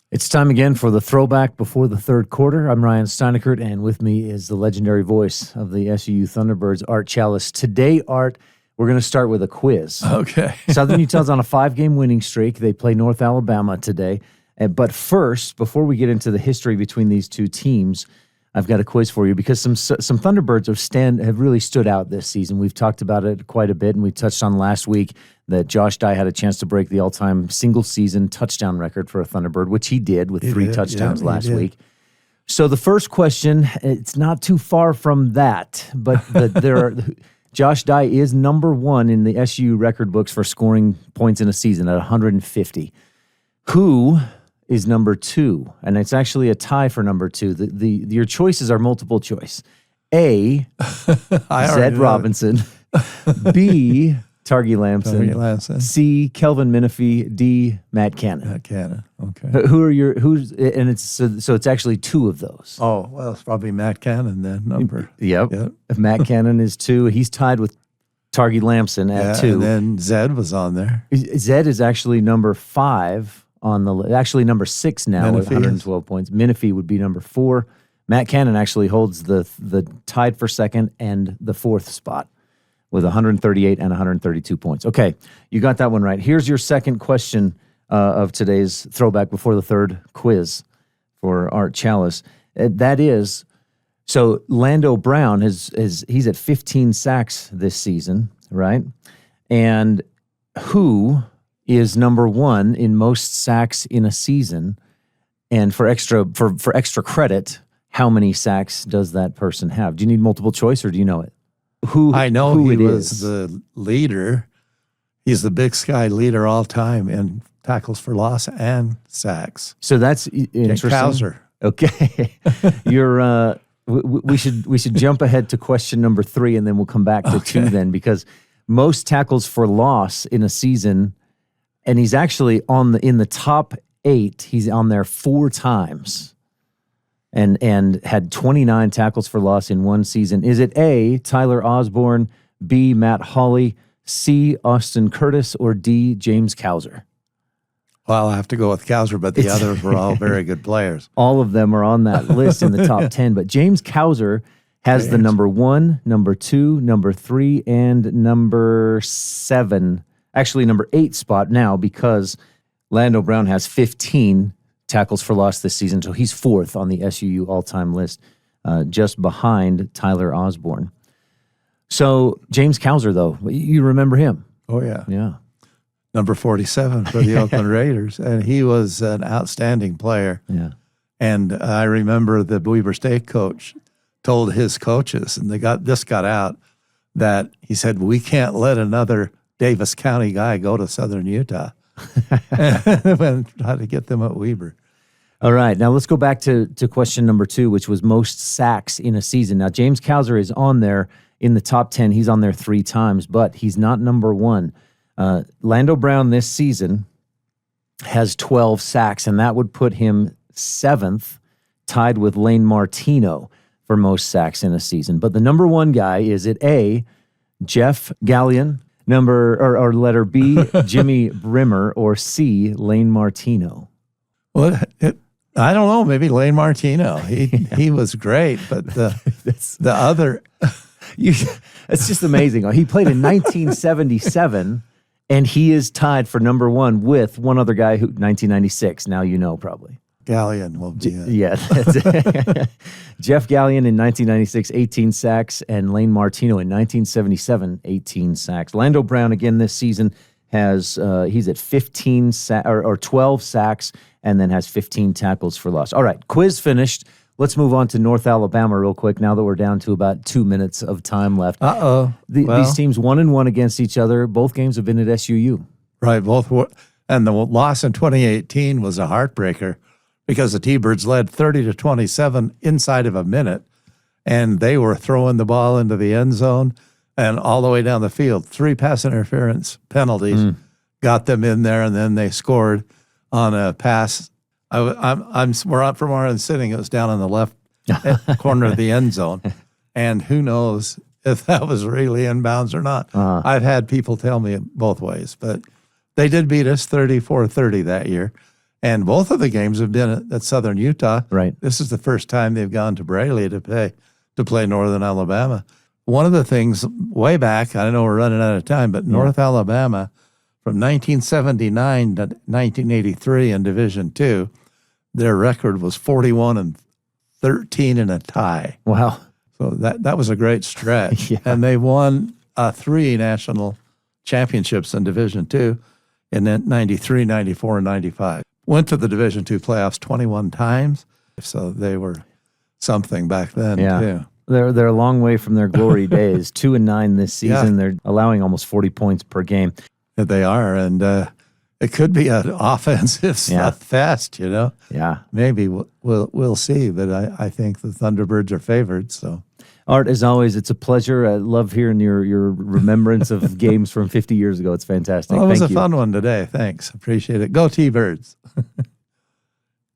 It's time again for the throwback before the third quarter. I'm Ryan Steineckert, and with me is the legendary voice of the SUU Thunderbirds, Art Challis. Today, Art, we're going to start with a quiz. Okay. Southern Utah's on a 5-game winning streak. They play North Alabama today. But first, before we get into the history between these two teams, I've got a quiz for you because some Thunderbirds have really stood out this season. We've talked about it quite a bit, and we touched on last week that Josh Dye had a chance to break the all-time single-season touchdown record for a Thunderbird, which he did with 3 touchdowns last week. So the first question, it's not too far from that, but Josh Dye is number 1 in the SUU record books for scoring points in a season at 150. Who is number 2? And it's actually a tie for number 2. Your choices are multiple choice. A, Zed Robinson. B, Targi Lamson. C, Kelvin Menifee. D, Matt Cannon. Matt Cannon. Okay. So it's actually 2 of those. Oh, well, it's probably Matt Cannon then, number. Yep. If Matt Cannon is 2, he's tied with Targi Lamson at 2. And then Zed was on there. Zed is actually number 5 on the list. Actually number 6 now with 112 points. Menifee would be number 4. Matt Cannon actually holds the tied for second and the 4th spot with 138 and 132 points. Okay, you got that one right. Here's your second question of today's Throwback Before the Third quiz for Art Challis. That is, so Lando Brown, he's at 15 sacks this season, right? And who is number 1 in most sacks in a season? And for extra credit, how many sacks does that person have? Do you need multiple choice or do you know it? I know he was the leader. He's the Big Sky leader all time in tackles for loss and sacks. So that's interesting. Kauser. Okay, you're. We should jump ahead to question number 3, and then we'll come back to 2 then, because most tackles for loss in a season, and he's actually in the top 8. He's on there 4 times. And had 29 tackles for loss in one season. Is it A, Tyler Osborne, B, Matt Hawley, C, Austin Curtis, or D, James Kauser? Well, I'll have to go with Kauser, but the others were all very good players. All of them are on that list in the top 10, but James Kauser has the number 1, number 2, number 3, and number 7. Actually, number 8 spot now, because Lando Brown has 15 tackles for loss this season, so he's 4th on the SUU all-time list, just behind Tyler Osborne. So James Kauser, though, you remember him? Oh, yeah. Yeah. Number 47 for the Oakland Raiders, and he was an outstanding player. Yeah. And I remember the Weber State coach told his coaches, and this got out, that he said, we can't let another Davis County guy go to Southern Utah. And try to get them at Weber. All right, now let's go back to question number 2, which was most sacks in a season. Now, James Kauser is on there in the top 10. He's on there 3 times, but he's not number 1. Lando Brown this season has 12 sacks, and that would put him 7th, tied with Lane Martino for most sacks in a season. But the number 1 guy, is it A, Jeff Gallion, or letter B, Jimmy Brimmer, or C, Lane Martino? Well, I don't know. Maybe Lane Martino. He was great, but the other, it's just amazing. He played in 1977, and he is tied for number 1 with one other guy 1996. Now you know probably. Gallion will be it. Yeah, that's it. Jeff Gallion in 1996, 18 sacks, and Lane Martino in 1977, 18 sacks. Lando Brown again this season he's at 15 or 12 sacks, and then has 15 tackles for loss. All right, quiz finished. Let's move on to North Alabama real quick. Now that we're down to about 2 minutes of time left. These teams 1-1 against each other. Both games have been at SUU. Right, both were, and the loss in 2018 was a heartbreaker, because the T-Birds led 30-27 inside of a minute, and they were throwing the ball into the end zone and all the way down the field. 3 pass interference penalties got them in there, and then they scored on a pass. From where I'm sitting, it was down in the left corner of the end zone, and who knows if that was really inbounds or not. I've had people tell me both ways, but they did beat us 34-30 that year. And both of the games have been at Southern Utah. Right. This is the first time they've gone to Braley to play Northern Alabama. One of the things way back, I know we're running out of time, but North Alabama from 1979 to 1983 in Division II, their record was 41-13 in a tie. Wow. So that was a great stretch. Yeah. And they won 3 national championships in Division II in 93, 94, and 95. Went to the Division II playoffs 21 times. So they were something back then, too. They're a long way from their glory days. 2-9 this season. They're allowing almost 40 points per game. They are, and it could be an offensive fest, you know. Yeah, maybe we'll see, but I think the Thunderbirds are favored. So, Art, as always, it's a pleasure. I love hearing your remembrance of games from 50 years ago. It's fantastic. Well, it was Thank a you. fun one today. Thanks, appreciate it. Go T-Birds.